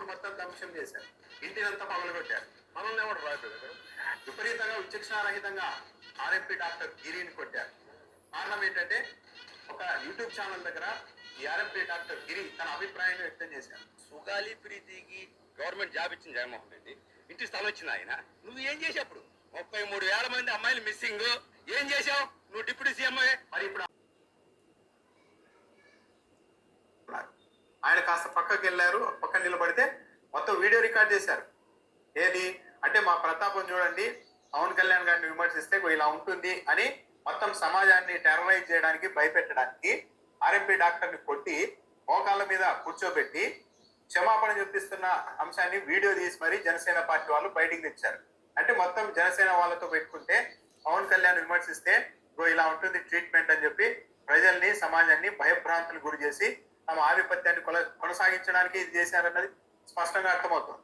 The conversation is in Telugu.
మొత్తం ధ్వంసం చేశారు, ఇంటినంతా పగలగొట్టారు. మనల్ని ఎవరు రాదు. విపరీతంగా విచక్షణారహితంగా ఆర్ఎంపీ డాక్టర్ గిరిని కొట్టారు. కారణం ఏంటంటే ఒక యూట్యూబ్ ఛానల్ దగ్గర ఈ ఆర్ఎంపీ డాక్టర్ గిరి తన అభిప్రాయాన్ని వ్యక్తం చేశారు. సుగాలి ప్రీతికి గవర్నమెంట్ జాబ్ ఇచ్చిన జగన్మోహన్ రెడ్డి, ఇంటి స్థలం ఇచ్చిన ఆయన, నువ్వు ఏం చేసావు? 33,000 మంది అమ్మాయిలు మిస్సింగ్, ఏం చేసావు నువ్వు డిప్యూటీ సీఎం? మరి ఇప్పుడు ఆయన కాస్త పక్కకి వెళ్ళారు, పక్కన నిలబడితే మొత్తం వీడియో రికార్డ్ చేశారు. ఏది అంటే మా ప్రతాపం చూడండి, పవన్ కళ్యాణ్ గారిని విమర్శిస్తే ఇలా ఉంటుంది అని మొత్తం సమాజాన్ని టెర్రరైజ్ చేయడానికి, భయపెట్టడానికి ఆర్ఎంపీ డాక్టర్ని కొట్టి మోకాళ్ళ మీద కూర్చోబెట్టి క్షమాపణ చూపిస్తున్న అంశాన్ని వీడియో తీసి మరీ జనసేన పార్టీ వాళ్ళు బయటికి తెచ్చారు. అంటే మొత్తం జనసేన వాళ్ళతో పెట్టుకుంటే పవన్ కళ్యాణ్ విమర్శిస్తే ఇలా ఉంటుంది ట్రీట్మెంట్ అని చెప్పి ప్రజల్ని, సమాజాన్ని భయభ్రాంతులు గురి చేసి తమ ఆధిపత్యాన్ని కొనసాగించడానికి ఇది చేశారన్నది స్పష్టంగా అర్థమవుతుంది.